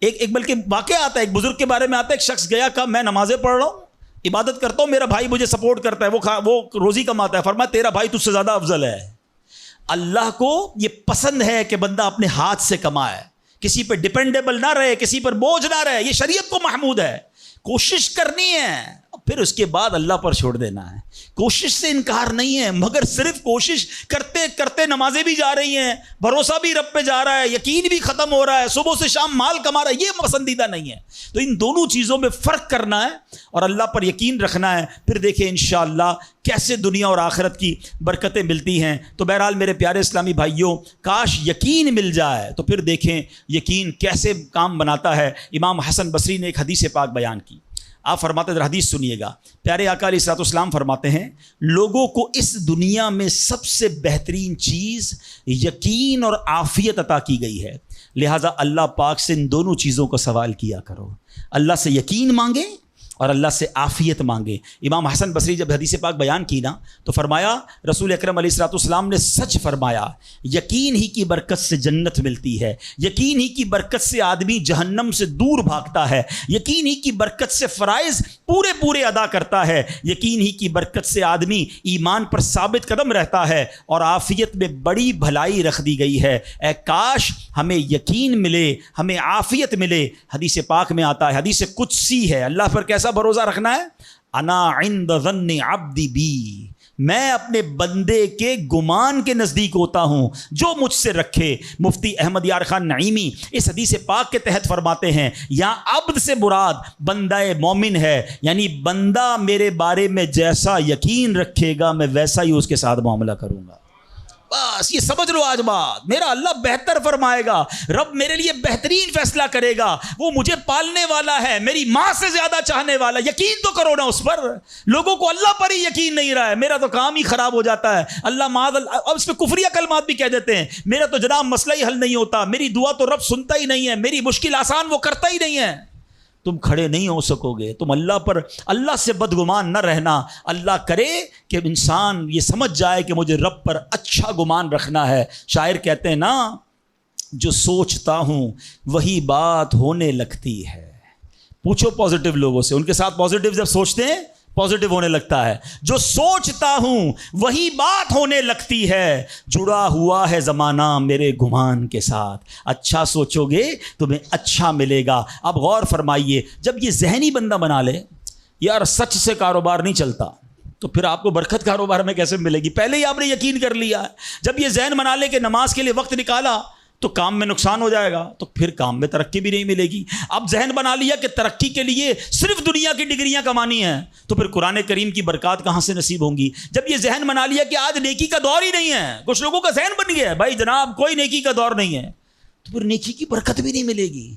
ایک بلکہ واقعہ آتا ہے, ایک بزرگ کے بارے میں آتا ہے, ایک شخص گیا کہا میں نمازیں پڑھ رہا ہوں, عبادت کرتا ہوں, میرا بھائی مجھے سپورٹ کرتا ہے, وہ روزی کماتا ہے. فرمایا تیرا بھائی تجھ سے زیادہ افضل ہے. اللہ کو یہ پسند ہے کہ بندہ اپنے ہاتھ سے کمائے, کسی پہ ڈیپینڈیبل نہ رہے, کسی پر بوجھ نہ رہے. یہ شریعت کو محمود ہے. کوشش کرنی ہے, پھر اس کے بعد اللہ پر چھوڑ دینا ہے. کوشش سے انکار نہیں ہے, مگر صرف کوشش کرتے کرتے نمازیں بھی جا رہی ہیں, بھروسہ بھی رب پہ جا رہا ہے, یقین بھی ختم ہو رہا ہے, صبح سے شام مال کما رہا ہے, یہ پسندیدہ نہیں ہے. تو ان دونوں چیزوں میں فرق کرنا ہے اور اللہ پر یقین رکھنا ہے. پھر دیکھیں انشاءاللہ کیسے دنیا اور آخرت کی برکتیں ملتی ہیں. تو بہرحال میرے پیارے اسلامی بھائیوں, کاش یقین مل جائے تو پھر دیکھیں یقین کیسے کام بناتا ہے. امام حسن بصری نے ایک حدیث پاک بیان کی. آپ فرماتے ہیں, حدیث سنیے گا. پیارے آقا علیہ الصلوۃ والسلام فرماتے ہیں لوگوں کو اس دنیا میں سب سے بہترین چیز یقین اور عافیت عطا کی گئی ہے. لہٰذا اللہ پاک سے ان دونوں چیزوں کا سوال کیا کرو. اللہ سے یقین مانگے اور اللہ سے عافیت مانگے. امام حسن بصری جب حدیث پاک بیان کی نا تو فرمایا رسول اکرم علیہ الصلوۃ والسلام نے سچ فرمایا, یقین ہی کی برکت سے جنت ملتی ہے, یقین ہی کی برکت سے آدمی جہنم سے دور بھاگتا ہے, یقین ہی کی برکت سے فرائض پورے ادا کرتا ہے, یقین ہی کی برکت سے آدمی ایمان پر ثابت قدم رہتا ہے, اور عافیت میں بڑی بھلائی رکھ دی گئی ہے. اے کاش ہمیں یقین ملے, ہمیں عافیت ملے. حدیث پاک میں آتا ہے, حدیث قدسی ہے, اللہ پر کیسا بھروسہ رکھنا ہے, انا عند ظن عبدی بی, میں اپنے بندے کے گمان کے نزدیک ہوتا ہوں جو مجھ سے رکھے. مفتی احمد یار خان نعیمی اس حدیث پاک کے تحت فرماتے ہیں یہاں عبد سے مراد بندہ مومن ہے, یعنی بندہ میرے بارے میں جیسا یقین رکھے گا میں ویسا ہی اس کے ساتھ معاملہ کروں گا. بس یہ سمجھ لو آج بات, میرا اللہ بہتر فرمائے گا, رب میرے لیے بہترین فیصلہ کرے گا, وہ مجھے پالنے والا ہے, میری ماں سے زیادہ چاہنے والا. یقین تو کرو نا اس پر. لوگوں کو اللہ پر ہی یقین نہیں رہا ہے, میرا تو کام ہی خراب ہو جاتا ہے, اللہ معاذ اللہ, اب اس پہ کفریہ کلمات بھی کہہ دیتے ہیں, میرا تو جناب مسئلہ ہی حل نہیں ہوتا, میری دعا تو رب سنتا ہی نہیں ہے, میری مشکل آسان وہ کرتا ہی نہیں ہے. تم کھڑے نہیں ہو سکو گے. تم اللہ سے بدگمان نہ رہنا. اللہ کرے کہ انسان یہ سمجھ جائے کہ مجھے رب پر اچھا گمان رکھنا ہے. شاعر کہتے ہیں نا, جو سوچتا ہوں وہی بات ہونے لگتی ہے. پوچھو پازیٹیو لوگوں سے, ان کے ساتھ پازیٹیو جب سوچتے ہیں پازیٹیو ہونے لگتا ہے. جو سوچتا ہوں وہی بات ہونے لگتی ہے, جڑا ہوا ہے زمانہ میرے گمان کے ساتھ. اچھا سوچو گے تمہیں اچھا ملے گا. اب غور فرمائیے, جب یہ ذہنی بندہ بنا لے یار سچ سے کاروبار نہیں چلتا, تو پھر آپ کو برکت کاروبار میں کیسے ملے گی؟ پہلے ہی آپ نے یقین کر لیا ہے. جب یہ ذہن بنا لے کہ نماز کے لیے وقت نکالا تو کام میں نقصان ہو جائے گا, تو پھر کام میں ترقی بھی نہیں ملے گی. اب ذہن بنا لیا کہ ترقی کے لیے صرف دنیا کی ڈگریاں کمانی ہیں, تو پھر قرآن کریم کی برکات کہاں سے نصیب ہوں گی؟ جب یہ ذہن بنا لیا کہ آج نیکی کا دور ہی نہیں ہے, کچھ لوگوں کا ذہن بن گیا ہے بھائی جناب کوئی نیکی کا دور نہیں ہے, تو پھر نیکی کی برکت بھی نہیں ملے گی.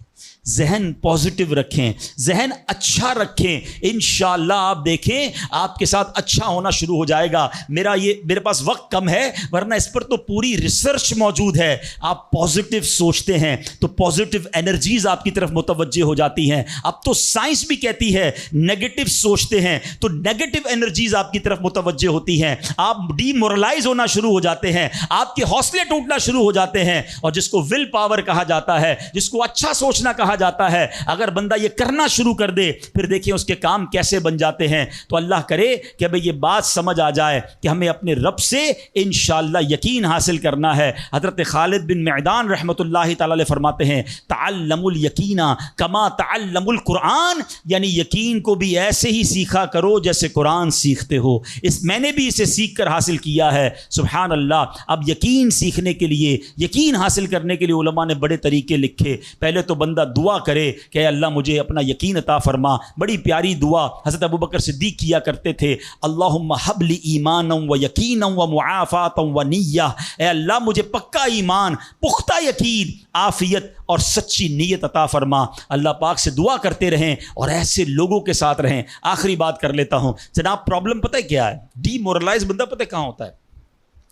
ذہن پازیٹیو رکھیں, ذہن اچھا رکھیں, انشاءاللہ آپ دیکھیں آپ کے ساتھ اچھا ہونا شروع ہو جائے گا. میرے پاس وقت کم ہے, ورنہ اس پر تو پوری ریسرچ موجود ہے. آپ پازیٹیو سوچتے ہیں تو پازیٹیو انرجیز آپ کی طرف متوجہ ہو جاتی ہیں. اب تو سائنس بھی کہتی ہے نیگیٹو سوچتے ہیں تو نیگیٹو انرجیز آپ کی طرف متوجہ ہوتی ہیں, آپ ڈی مورلائز ہونا شروع ہو جاتے ہیں, آپ کے حوصلے ٹوٹنا شروع ہو جاتے ہیں. اور جس کو ول پاور کہا جاتا ہے, جس کو اچھا سوچنا کہا جاتا ہے, اگر بندہ یہ کرنا شروع کر دے پھر دیکھیں اس کے کام کیسے بن جاتے ہیں. تو اللہ کرے کہ بھئی یہ بات سمجھ آ جائے کہ ہمیں اپنے رب سے انشاءاللہ یقین حاصل کرنا ہے. حضرت خالد بن معدان رحمۃ اللہ تعالی علیہ فرماتے ہیں تعلموا الیقین کما تعلموا القرآن, یعنی یقین کو بھی ایسے ہی سیکھا کرو جیسے قرآن سیکھتے ہو. میں نے بھی اسے سیکھ کر حاصل کیا ہے. سبحان اللہ. اب یقین سیکھنے کے لیے, یقین حاصل کرنے کے لیے علماء علماء نے بڑے طریقے لکھے. پہلے تو بندہ دعا کرے کہ اے اللہ مجھے اپنا یقین عطا فرما. بڑی پیاری دعا حضرت ابوبکر صدیق کیا کرتے تھے. اللہم حب لی ایمانا و یقینا و معافاتا و نیہ. اے اللہ مجھے پکا ایمان، پختہ یقین، عافیت اور سچی نیت عطا فرما. اللہ پاک سے دعا کرتے رہیں اور ایسے لوگوں کے ساتھ رہیں. آخری بات کر لیتا ہوں جناب. پرابلم پتہ ہے کیا ہے؟ ڈی مورلائز بندہ پتہ کہاں ہوتا ہے؟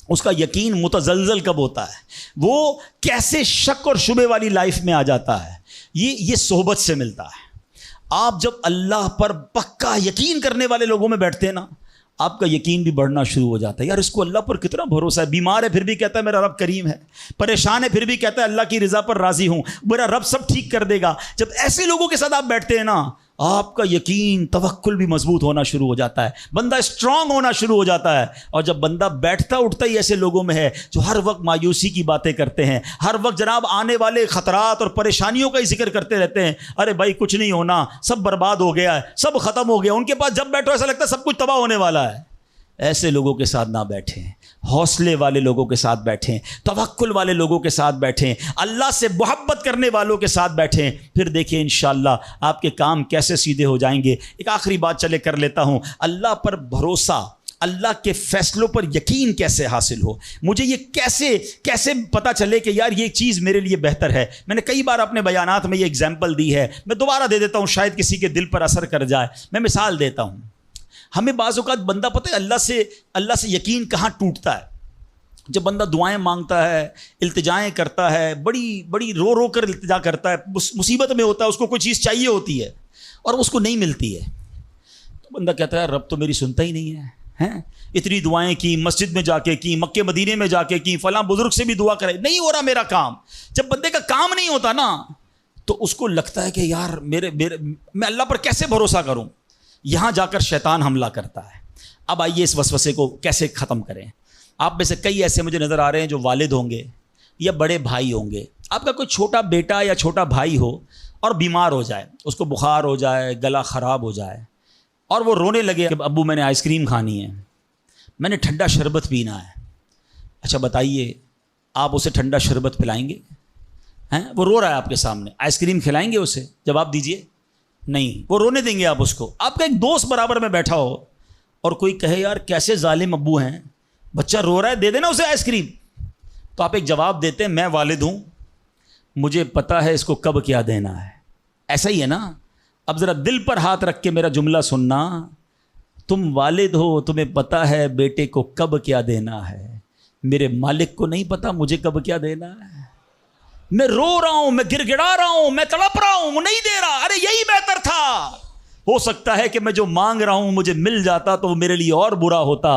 اس کا یقین متزلزل کب ہوتا ہے؟ وہ کیسے شک اور شبے والی لائف میں آ جاتا ہے؟ یہ صحبت سے ملتا ہے. آپ جب اللہ پر پکا یقین کرنے والے لوگوں میں بیٹھتے ہیں نا، آپ کا یقین بھی بڑھنا شروع ہو جاتا ہے. یار اس کو اللہ پر کتنا بھروسہ ہے. بیمار ہے پھر بھی کہتا ہے میرا رب کریم ہے. پریشان ہے پھر بھی کہتا ہے اللہ کی رضا پر راضی ہوں، میرا رب سب ٹھیک کر دے گا. جب ایسے لوگوں کے ساتھ آپ بیٹھتے ہیں نا، آپ کا یقین توکل بھی مضبوط ہونا شروع ہو جاتا ہے. بندہ اسٹرانگ ہونا شروع ہو جاتا ہے. اور جب بندہ بیٹھتا اٹھتا ہی ایسے لوگوں میں ہے جو ہر وقت مایوسی کی باتیں کرتے ہیں، ہر وقت جناب آنے والے خطرات اور پریشانیوں کا ہی ذکر کرتے رہتے ہیں. ارے بھائی کچھ نہیں ہونا، سب برباد ہو گیا ہے، سب ختم ہو گیا. ان کے پاس جب بیٹھو ایسا لگتا ہے سب کچھ تباہ ہونے والا ہے. ایسے لوگوں کے ساتھ نہ بیٹھیں. حوصلے والے لوگوں کے ساتھ بیٹھیں، توکل والے لوگوں کے ساتھ بیٹھیں، اللہ سے محبت کرنے والوں کے ساتھ بیٹھیں. پھر دیکھیں انشاءاللہ آپ کے کام کیسے سیدھے ہو جائیں گے. ایک آخری بات چلے کر لیتا ہوں. اللہ پر بھروسہ، اللہ کے فیصلوں پر یقین کیسے حاصل ہو؟ مجھے یہ کیسے پتہ چلے کہ یار یہ چیز میرے لیے بہتر ہے؟ میں نے کئی بار اپنے بیانات میں یہ اگزامپل دی ہے، میں دوبارہ دے دیتا ہوں شاید کسی کے دل پر اثر کر جائے. میں مثال دیتا ہوں. ہمیں بعض اوقات بندہ پتہ ہے اللہ سے یقین کہاں ٹوٹتا ہے؟ جب بندہ دعائیں مانگتا ہے، التجائیں کرتا ہے، بڑی رو کر التجا کرتا ہے، مصیبت میں ہوتا ہے، اس کو کوئی چیز چاہیے ہوتی ہے اور اس کو نہیں ملتی ہے، تو بندہ کہتا ہے رب تو میری سنتا ہی نہیں ہے. اتنی دعائیں کی، مسجد میں جا کے کی، مکے مدینے میں جا کے کی، فلاں بزرگ سے بھی دعا کرے، نہیں ہو رہا میرا کام. جب بندے کا کام نہیں ہوتا نا تو اس کو لگتا ہے کہ یار میں اللہ پر کیسے بھروسہ کروں. یہاں جا کر شیطان حملہ کرتا ہے. اب آئیے اس وسوسے کو کیسے ختم کریں. آپ میں سے کئی ایسے مجھے نظر آ رہے ہیں جو والد ہوں گے یا بڑے بھائی ہوں گے. آپ کا کوئی چھوٹا بیٹا یا چھوٹا بھائی ہو اور بیمار ہو جائے، اس کو بخار ہو جائے، گلا خراب ہو جائے اور وہ رونے لگے کہ ابو میں نے آئس کریم کھانی ہے، میں نے ٹھنڈا شربت پینا ہے. اچھا بتائیے آپ اسے ٹھنڈا شربت پلائیں گے؟ وہ رو رہا ہے آپ کے سامنے، آئس کریم کھلائیں گے اسے؟ جواب دیجئے نہیں. وہ رونے دیں گے آپ اس کو. آپ کا ایک دوست برابر میں بیٹھا ہو اور کوئی کہے یار کیسے ظالم ابو ہیں، بچہ رو رہا ہے دے دینا اسے آئس کریم. تو آپ ایک جواب دیتے ہیں میں والد ہوں، مجھے پتا ہے اس کو کب کیا دینا ہے. ایسا ہی ہے نا. اب ذرا دل پر ہاتھ رکھ کے میرا جملہ سننا. تم والد ہو، تمہیں پتا ہے بیٹے کو کب کیا دینا ہے. میرے مالک کو نہیں پتا مجھے کب کیا دینا ہے. میں رو رہا ہوں، میں گڑ گڑا رہا ہوں، میں تڑپ رہا ہوں، وہ نہیں دے رہا. ارے یہی بہتر تھا. ہو سکتا ہے کہ میں جو مانگ رہا ہوں مجھے مل جاتا تو وہ میرے لیے اور برا ہوتا.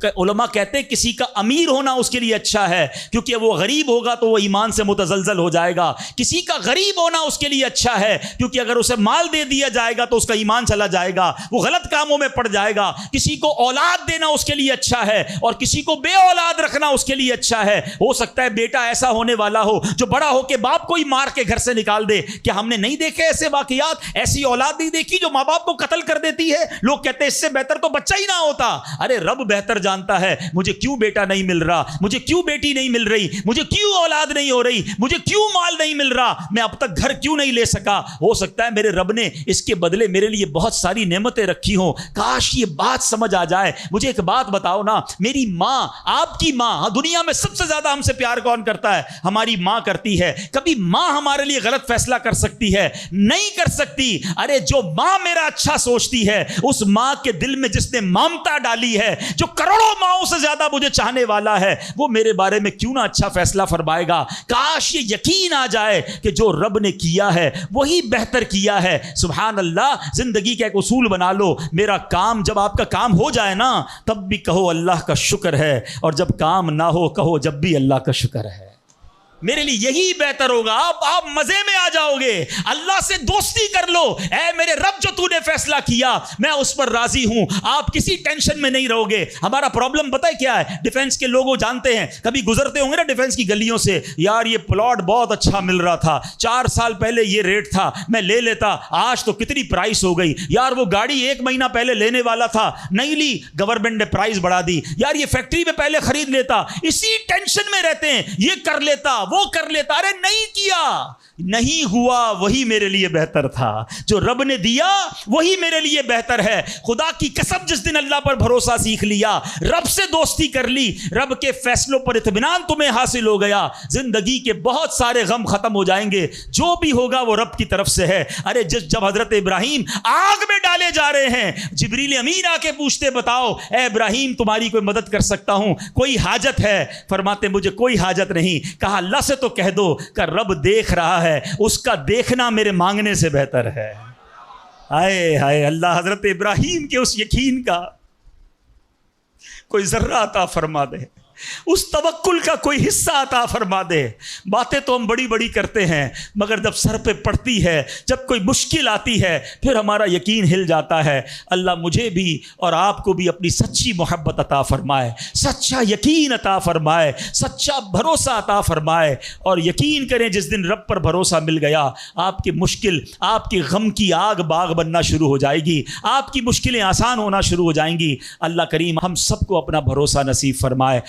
علماء کہتے ہیں کسی کا امیر ہونا اس کے لیے اچھا ہے کیونکہ وہ غریب ہوگا تو وہ ایمان سے متزلزل ہو جائے گا. کسی کا غریب ہونا اس کے لیے اچھا ہے کیونکہ اگر اسے مال دے دیا جائے گا تو اس کا ایمان چلا جائے گا، وہ غلط کاموں میں پڑ جائے گا. کسی کو اولاد دینا اس کے لیے اچھا ہے اور کسی کو بے اولاد رکھنا اس کے لیے اچھا ہے. ہو سکتا ہے بیٹا ایسا ہونے والا ہو جو بڑا ہو کے باپ کو ہی مار کے گھر سے نکال دے. کیا ہم نے نہیں دیکھے ایسے واقعات؟ ایسی اولاد نہیں دیکھی جو ماں باپ کو قتل کر دیتی ہے؟ لوگ کہتے ہیں اس سے بہتر تو بچہ ہی نہ ہوتا. ارے رب بہتر جانتا ہے مجھے کیوں بیٹا نہیں مل رہا، مجھے کیوں بیٹی نہیں مل رہی، مجھے کیوں اولاد نہیں ہو رہی، مجھے کیوں مال نہیں مل رہا، میں اب تک گھر کیوں نہیں لے سکا. ہو سکتا ہے میرے رب نے اس کے بدلے میرے لیے بہت ساری نعمتیں رکھی ہوں. کاش یہ بات سمجھ آ جائے. مجھے ایک بات بتاؤ نا، میری ماں، آپ کی ماں، دنیا میں سب سے زیادہ ہم سے پیار کون کرتا ہے؟ ہماری ماں کرتی ہے. کبھی ماں ہمارے لیے غلط فیصلہ کر سکتی ہے؟ نہیں کر سکتی. ارے جو ماں میرا اچھا سوچتی ہے، اس ماں کے دل میں جس نے ممتا ڈالی ہے، جو کروڑوں ماؤں سے زیادہ مجھے چاہنے والا ہے، وہ میرے بارے میں کیوں نہ اچھا فیصلہ فرمائے گا. کاش یہ یقین آ جائے کہ جو رب نے کیا ہے وہی بہتر کیا ہے. سبحان اللہ. زندگی کا ایک اصول بنا لو، میرا کام، جب آپ کا کام ہو جائے نا تب بھی کہو اللہ کا شکر ہے، اور جب کام نہ ہو کہو جب بھی اللہ کا شکر ہے. میرے لیے یہی بہتر ہوگا. آپ مزے میں آ جاؤ گے. اللہ سے دوستی کر لو. اے میرے رب جو تو نے فیصلہ کیا میں اس پر راضی ہوں. آپ کسی ٹینشن میں نہیں رہو گے. ہمارا پرابلم پتہ ہے کیا ہے؟ ڈیفنس کے لوگوں جانتے ہیں، کبھی گزرتے ہوں گے نا ڈیفنس کی گلیوں سے، یار یہ پلاٹ بہت اچھا مل رہا تھا، 4 سال پہلے یہ ریٹ تھا، میں لے لیتا، آج تو کتنی پرائس ہو گئی. یار وہ گاڑی 1 مہینہ پہلے لینے والا تھا، نہیں لی، گورنمنٹ نے پرائس بڑھا دی. یار یہ فیکٹری میں پہلے خرید لیتا. اسی ٹینشن میں رہتے ہیں، یہ کر لیتا، وہ کر لیتا. ارے نہیں کیا, نہیں ہوا, وہی میرے لیے بہتر تھا. جو رب نے دیا وہی میرے لیے بہتر ہے. خدا کی قسم جس دن اللہ پر بھروسہ سیکھ لیا, رب سے دوستی کر لی, رب کے فیصلوں پر اطمینان تمہیں حاصل ہو گیا, زندگی کے بہت سارے غم ختم ہو جائیں گے. جو بھی ہوگا وہ رب کی طرف سے ہے. ارے جب حضرت ابراہیم آگ میں ڈالے جا رہے ہیں, جبریل امین آ کے پوچھتے بتاؤ اے ابراہیم تمہاری کوئی مدد کر سکتا ہوں, کوئی حاجت ہے؟ فرماتے مجھے کوئی حاجت نہیں. کہا اللہ سے تو کہہ دو کہ رب دیکھ رہا ہے, اس کا دیکھنا میرے مانگنے سے بہتر ہے. ہائے ہائے, اللہ حضرت ابراہیم کے اس یقین کا کوئی ذرہ عطا فرما دے, اس توکل کا کوئی حصہ عطا فرما دے. باتیں تو ہم بڑی بڑی کرتے ہیں, مگر جب سر پہ پڑتی ہے, جب کوئی مشکل آتی ہے, پھر ہمارا یقین ہل جاتا ہے. اللہ مجھے بھی اور آپ کو بھی اپنی سچی محبت عطا فرمائے, سچا یقین عطا فرمائے, سچا بھروسہ عطا فرمائے. اور یقین کریں جس دن رب پر بھروسہ مل گیا, آپ کی مشکل, آپ کے غم کی آگ باغ بننا شروع ہو جائے گی, آپ کی مشکلیں آسان ہونا شروع ہو جائیں گی. اللہ کریم ہم سب کو اپنا بھروسہ نصیب فرمائے.